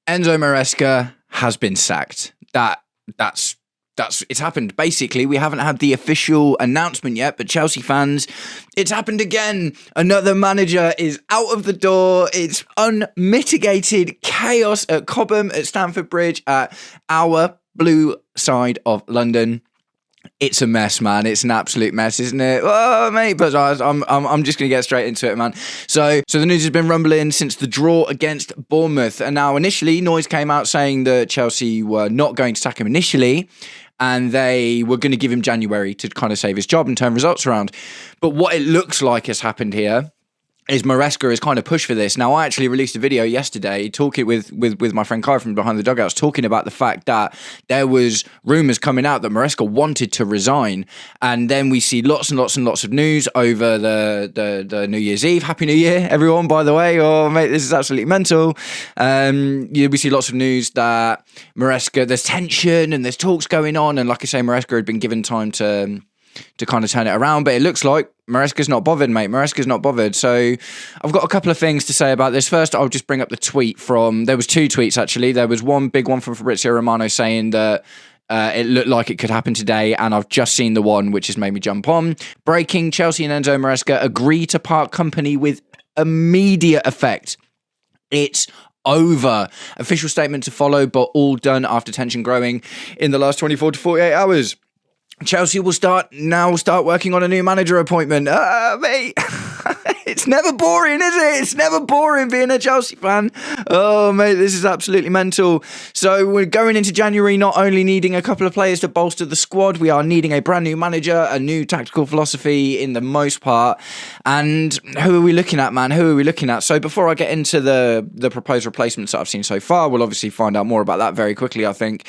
Enzo Maresca has been sacked. That's it's happened. Basically, we haven't had the official announcement yet, but Chelsea fans, it's happened again. Another manager is out of the door. It's unmitigated chaos at Cobham, at Stamford Bridge, at our blue side of London. It's a mess, man. It's an absolute mess, isn't it? Oh, mate, but I'm just going to get straight into it, man. So the news has been rumbling since the draw against Bournemouth. And now initially, noise came out saying that Chelsea were not going to sack him initially, and they were going to give him January to kind of save his job and turn results around. But what it looks like has happened here is Maresca has kind of pushed for this. Now, I actually released a video yesterday talking with my friend Kai from Behind the Dugouts, talking about the fact that there was rumours coming out that Maresca wanted to resign. And then we see lots and lots and lots of news over the New Year's Eve. Happy New Year, everyone, by the way. Oh, mate, this is absolutely mental. We see lots of news that Maresca, there's tension and there's talks going on. And like I say, Maresca had been given time to kind of turn it around, but it looks like Maresca's not bothered, mate. Maresca's not bothered. So I've got a couple of things to say about this. First, I'll just bring up the tweet there was two tweets, actually. There was one big one from Fabrizio Romano saying that it looked like it could happen today, and I've just seen the one which has made me jump on. Breaking: Chelsea and Enzo Maresca agree to part company with immediate effect. It's over. Official statement to follow, but all done after tension growing in the last 24 to 48 hours. Chelsea will start working on a new manager appointment. Mate, it's never boring, is it? It's never boring being a Chelsea fan. Oh, mate, this is absolutely mental. So we're going into January not only needing a couple of players to bolster the squad, we are needing a brand new manager, a new tactical philosophy in the most part. And who are we looking at, man? Who are we looking at? So before I get into the proposed replacements that I've seen so far, we'll obviously find out more about that very quickly, I think.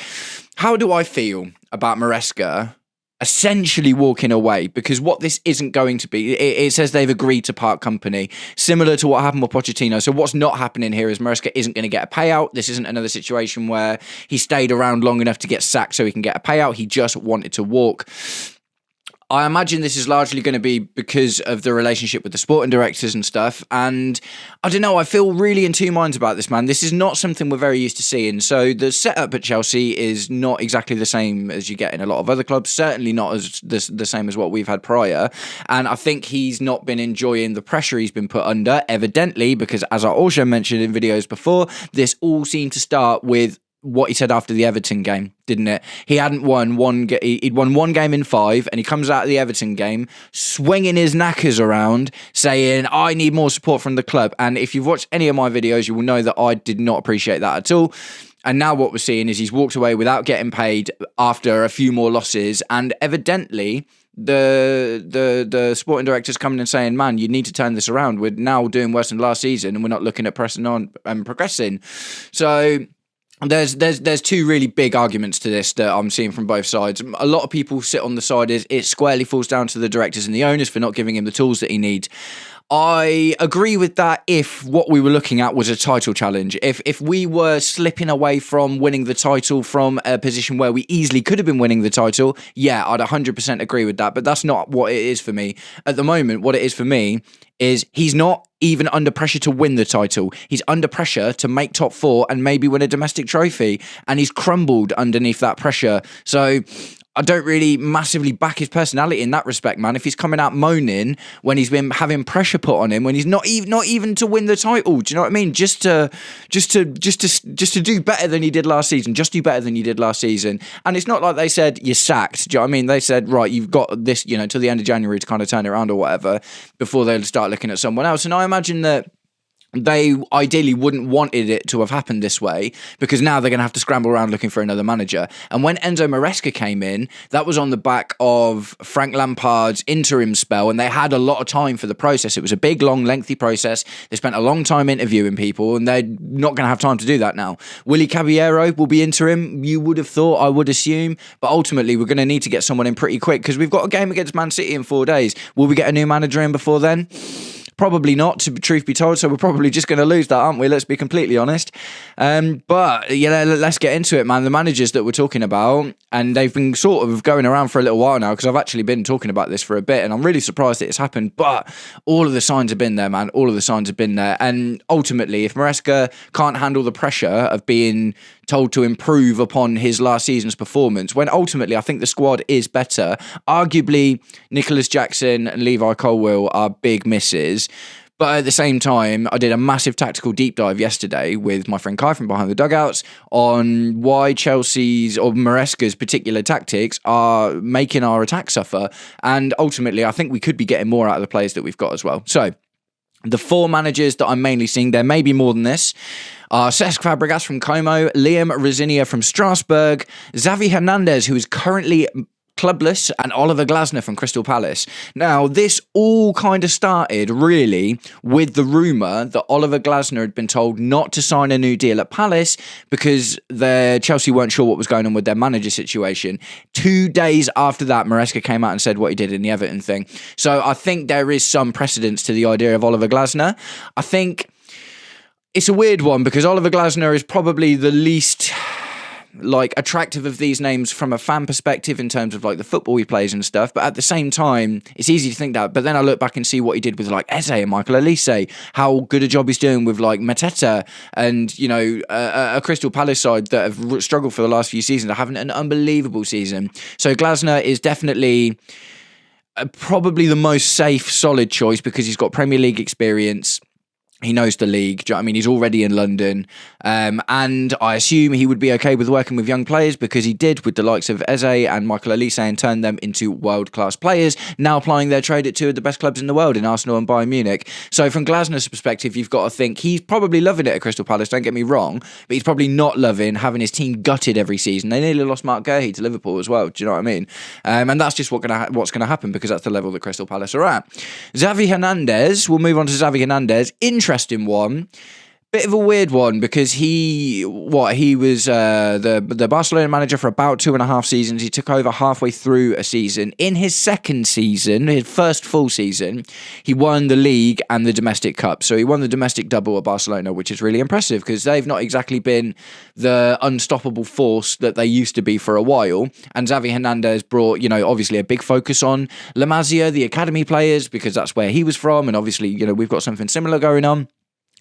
How do I feel about Maresca essentially walking away? Because what this isn't going to be, it says they've agreed to part company, similar to what happened with Pochettino. So what's not happening here is Maresca isn't going to get a payout. This isn't another situation where he stayed around long enough to get sacked so he can get a payout. He just wanted to walk. I imagine this is largely going to be because of the relationship with the sporting directors and stuff. And I don't know, I feel really in two minds about this, man. This is not something we're very used to seeing. So the setup at Chelsea is not exactly the same as you get in a lot of other clubs. Certainly not as the same as what we've had prior. And I think he's not been enjoying the pressure he's been put under, evidently, because as I also mentioned in videos before, this all seemed to start with what he said after the Everton game, didn't it? He hadn't won he'd won one game in 5, and he comes out of the Everton game swinging his knackers around saying, I need more support from the club. And if you've watched any of my videos, you will know that I did not appreciate that at all. And now what we're seeing is he's walked away without getting paid after a few more losses, and evidently the sporting director's coming and saying, man, you need to turn this around. We're now doing worse than last season, and we're not looking at pressing on and progressing. So There's two really big arguments to this that I'm seeing from both sides. A lot of people sit on the side is it squarely falls down to the directors and the owners for not giving him the tools that he needs. I agree with that if what we were looking at was a title challenge. If we were slipping away from winning the title from a position where we easily could have been winning the title, yeah, I'd 100% agree with that. But that's not what it is for me. At the moment, what it is for me is he's not even under pressure to win the title. He's under pressure to make top 4 and maybe win a domestic trophy. And he's crumbled underneath that pressure. So I don't really massively back his personality in that respect, man. If he's coming out moaning when he's been having pressure put on him, when he's not even to win the title, do you know what I mean? Just to do better than he did last season. Just do better than you did last season. And it's not like they said you're sacked. Do you know what I mean? They said, right, you've got this, till the end of January to kind of turn it around or whatever before they'll start looking at someone else. And I imagine that they ideally wouldn't wanted it to have happened this way, because now they're going to have to scramble around looking for another manager. And when Enzo Maresca came in, that was on the back of Frank Lampard's interim spell, and they had a lot of time for the process. It was a big, long, lengthy process. They spent a long time interviewing people, and they're not going to have time to do that now. Willy Caballero will be interim, you would have thought, I would assume, but ultimately we're going to need to get someone in pretty quick, because we've got a game against Man City in 4 days. Will we get a new manager in before then? Probably not, to truth be told. So we're probably just going to lose that, aren't we? Let's be completely honest. But yeah, let's get into it, man. The managers that we're talking about, and they've been sort of going around for a little while now, because I've actually been talking about this for a bit, and I'm really surprised that it's happened. But all of the signs have been there, man. All of the signs have been there. And ultimately, if Maresca can't handle the pressure of being told to improve upon his last season's performance, when ultimately I think the squad is better, arguably Nicholas Jackson and Levi Colwill are big misses. But at the same time, I did a massive tactical deep dive yesterday with my friend Kai from Behind the Dugouts on why Chelsea's or Maresca's particular tactics are making our attack suffer. And ultimately, I think we could be getting more out of the players that we've got as well. So the 4 managers that I'm mainly seeing, there may be more than this, are Cesc Fabregas from Como, Liam Rosinia from Strasbourg, Xavi Hernandez, who is currently clubless, and Oliver Glasner from Crystal Palace. Now, this all kind of started really with the rumour that Oliver Glasner had been told not to sign a new deal at Palace because Chelsea weren't sure what was going on with their manager situation. 2 days after that, Maresca came out and said what he did in the Everton thing. So I think there is some precedence to the idea of Oliver Glasner. I think it's a weird one because Oliver Glasner is probably the least attractive of these names from a fan perspective in terms of the football he plays and stuff, but at the same time it's easy to think that. But then I look back and see what he did with Eze and Michael Olise, how good a job he's doing with Mateta, and a Crystal Palace side that have struggled for the last few seasons are having an unbelievable season. So Glasner is definitely probably the most safe, solid choice because he's got Premier League experience. He knows the league. Do you know what I mean? He's already in London. And I assume he would be okay with working with young players because he did with the likes of Eze and Michael Olise and turned them into world-class players, now applying their trade at 2 of the best clubs in the world in Arsenal and Bayern Munich. So from Glasner's perspective, you've got to think he's probably loving it at Crystal Palace, don't get me wrong, but he's probably not loving having his team gutted every season. They nearly lost Mark Gurhey to Liverpool as well. Do you know what I mean? And that's just what's going to happen because that's the level that Crystal Palace are at. Xavi Hernandez, we'll move on to Xavi Hernandez. Interesting one. Bit of a weird one because he was the Barcelona manager for about 2.5 seasons. He took over halfway through a season. In his second season, his first full season, he won the league and the domestic cup. So he won the domestic double at Barcelona, which is really impressive because they've not exactly been the unstoppable force that they used to be for a while. And Xavi Hernandez brought, obviously a big focus on La Masia, the academy players, because that's where he was from. And obviously, we've got something similar going on.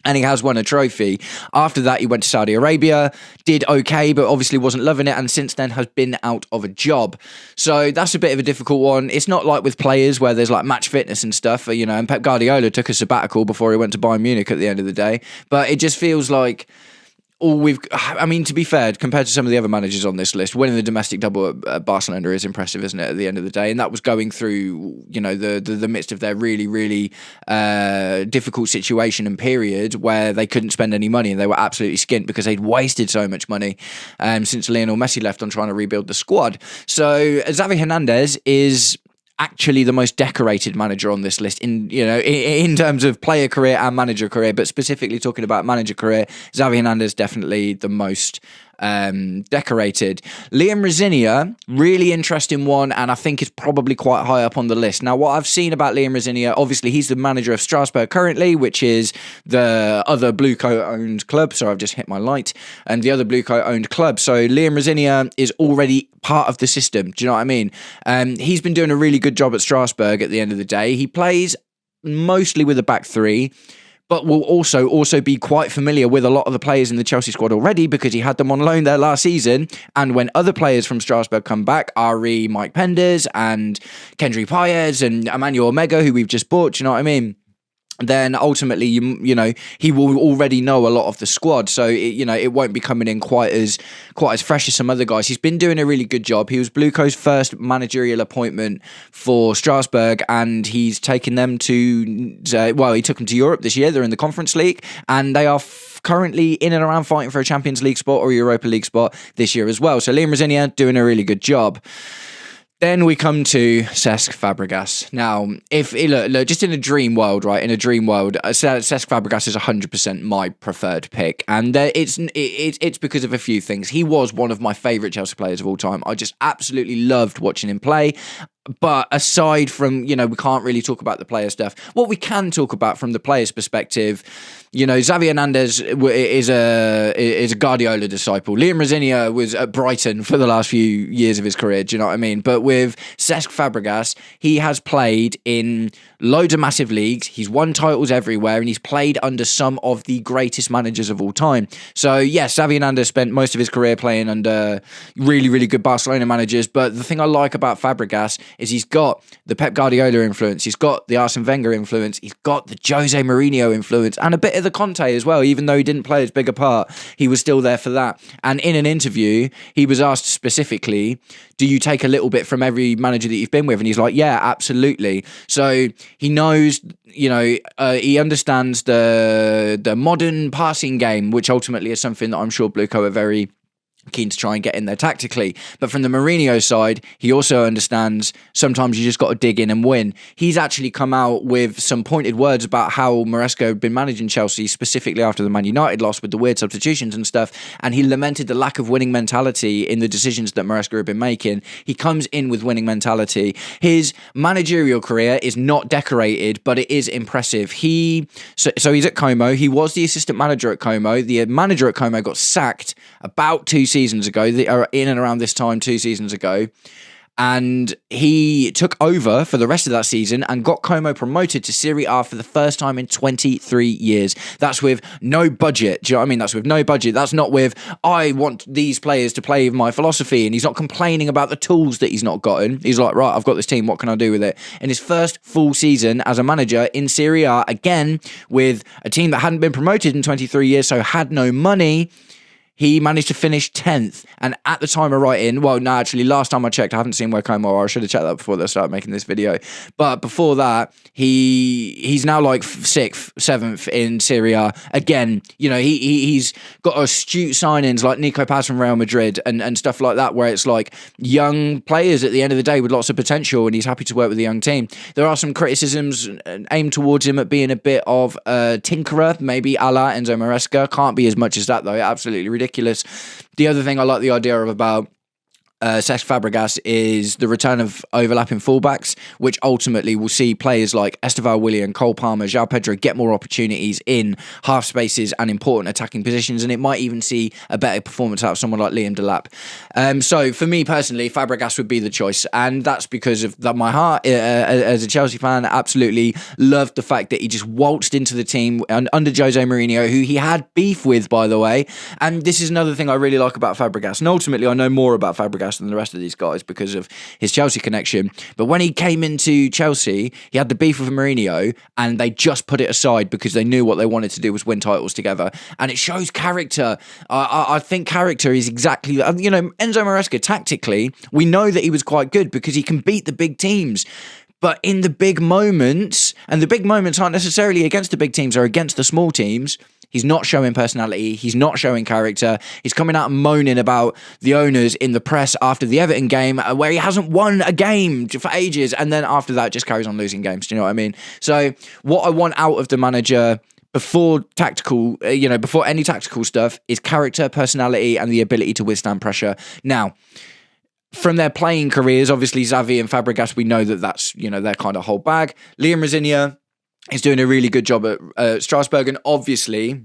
And he has won a trophy. After that, he went to Saudi Arabia, did okay, but obviously wasn't loving it, and since then has been out of a job. So that's a bit of a difficult one. It's not like with players where there's match fitness and stuff, and Pep Guardiola took a sabbatical before he went to Bayern Munich at the end of the day. But it just feels like to be fair, compared to some of the other managers on this list, winning the domestic double at Barcelona is impressive, isn't it, at the end of the day? And that was going through, the midst of their really, really difficult situation and period where they couldn't spend any money and they were absolutely skint because they'd wasted so much money since Lionel Messi left on trying to rebuild the squad. So Xavi Hernandez is actually the most decorated manager on this list in terms of player career and manager career, but specifically talking about manager career, Xavi Hernandez definitely the most decorated. Liam Rosinia, really interesting one, and I think is probably quite high up on the list. Now, what I've seen about Liam Rosinia, obviously he's the manager of Strasbourg currently, which is the other Blue Coat owned club. So I've just hit my light, and the other Blue Coat owned club. So Liam Rosinia is already part of the system. Do you know what I mean? He's been doing a really good job at Strasbourg at the end of the day. He plays mostly with a back 3, but will also be quite familiar with a lot of the players in the Chelsea squad already because he had them on loan there last season. And when other players from Strasbourg come back, Mike Penders and Kendry Paez and Emmanuel Omega, who we've just bought, do you know what I mean? Then ultimately, he will already know a lot of the squad, so it won't be coming in quite as fresh as some other guys. He's been doing a really good job. He was Blueco's first managerial appointment for Strasbourg, and he's taken them he took them to Europe this year. They're in the Conference League, and they are currently in and around fighting for a Champions League spot or a Europa League spot this year as well. So Liam Rosinia doing a really good job. Then we come to Cesc Fabregas. Now, look, just in a dream world, right? In a dream world, Cesc Fabregas is 100% my preferred pick, and it's because of a few things. He was one of my favourite Chelsea players of all time. I just absolutely loved watching him play. But aside from, we can't really talk about the player stuff. What we can talk about from the player's perspective, Xavi Hernandez is a Guardiola disciple. Liam Rosinia was at Brighton for the last few years of his career. Do you know what I mean? But with Cesc Fabregas, he has played in loads of massive leagues. He's won titles everywhere, and he's played under some of the greatest managers of all time. So yes, Xavi Hernandez spent most of his career playing under really, really good Barcelona managers. But the thing I like about Fabregas is he's got the Pep Guardiola influence, he's got the Arsene Wenger influence, he's got the Jose Mourinho influence, and a bit of the Conte as well. Even though he didn't play as big a part, he was still there for that. And in an interview, he was asked specifically, do you take a little bit from every manager that you've been with? And he's like, yeah, absolutely. So he knows, he understands the modern passing game, which ultimately is something that I'm sure Bluco are very keen to try and get in there tactically. But from the Mourinho side, he also understands sometimes you just got to dig in and win. He's actually come out with some pointed words about how Maresca had been managing Chelsea, specifically after the Man United loss with the weird substitutions and stuff, and he lamented the lack of winning mentality in the decisions that Maresca had been making. He comes in with winning mentality. His managerial career is not decorated, but it is impressive. So he's at Como. He was the assistant manager at Como. The manager at Como got sacked about 2 seasons ago, in and around this time 2 seasons ago, and he took over for the rest of that season and got Como promoted to Serie A for the first time in 23 years. That's with no budget. Do you know what I mean? That's with no budget. That's not with, I want these players to play my philosophy, and he's not complaining about the tools that he's not gotten. He's like, right, I've got this team, what can I do with it? In his first full season as a manager in Serie A, again, with a team that hadn't been promoted in 23 years, so had no money, he managed to finish 10th. And at the time of writing, last time I checked, I haven't seen where Como are. I should have checked that before they started making this video. But before that, he's now like 6th, 7th in Serie A. Again, he's got astute signings like Nico Paz from Real Madrid and stuff like that, where it's like young players at the end of the day with lots of potential, and he's happy to work with a young team. There are some criticisms aimed towards him at being a bit of a tinkerer, maybe a la Enzo Maresca. Can't be as much as that, though. Absolutely ridiculous. The other thing I like the idea of about Cesc Fabregas is the return of overlapping fullbacks, which ultimately will see players like Esteval Willian, Cole Palmer, João Pedro get more opportunities in half spaces and important attacking positions, and it might even see a better performance out of someone like Liam Delap. So for me personally, Fabregas would be the choice, and that's because of that. My heart as a Chelsea fan absolutely loved the fact that he just waltzed into the team under Jose Mourinho, who he had beef with, by the way. And this is another thing I really like about Fabregas, and ultimately I know more about Fabregas than the rest of these guys because of his Chelsea connection. But when he came into Chelsea, he had the beef with Mourinho, and they just put it aside because they knew what they wanted to do was win titles together. And it shows character. I think character is exactly, Enzo Maresca, tactically, we know that he was quite good because he can beat the big teams. But in the big moments, and the big moments aren't necessarily against the big teams, or against the small teams, he's not showing personality. He's not showing character. He's coming out and moaning about the owners in the press after the Everton game, where he hasn't won a game for ages. And then after that, just carries on losing games. Do you know what I mean? So what I want out of the manager before tactical, before any tactical stuff, is character, personality, and the ability to withstand pressure. Now, from their playing careers, obviously Xavi and Fabregas, we know that that's, their kind of whole bag. Liam Rosinia is doing a really good job at Strasbourg, and obviously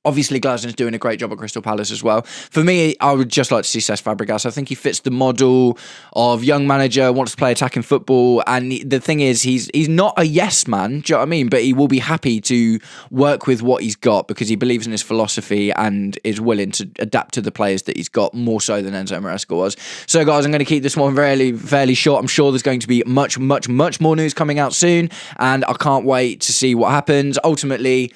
Glasner's doing a great job at Crystal Palace as well. For me, I would just like to see Cesc Fabregas. I think he fits the model of young manager, wants to play attacking football, and the thing is, he's not a yes man, do you know what I mean? But he will be happy to work with what he's got because he believes in his philosophy and is willing to adapt to the players that he's got, more so than Enzo Maresca was. So guys, I'm going to keep this one fairly short. I'm sure there's going to be much more news coming out soon, and I can't wait to see what happens. Ultimately,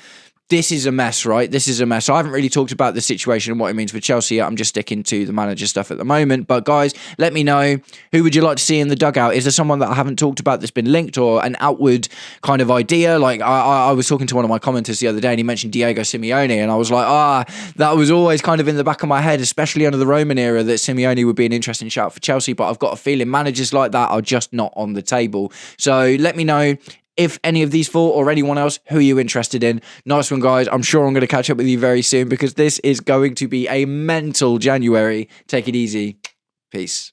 this is a mess, right? This is a mess. I haven't really talked about the situation and what it means for Chelsea. I'm just sticking to the manager stuff at the moment. But guys, let me know, who would you like to see in the dugout? Is there someone that I haven't talked about that's been linked, or an outward kind of idea? Like I was talking to one of my commenters the other day, and he mentioned Diego Simeone, and I was like, that was always kind of in the back of my head, especially under the Roman era, that Simeone would be an interesting shout for Chelsea. But I've got a feeling managers like that are just not on the table. So let me know if any of these four or anyone else, who are you interested in? Nice one, guys. I'm sure I'm going to catch up with you very soon because this is going to be a mental January. Take it easy. Peace.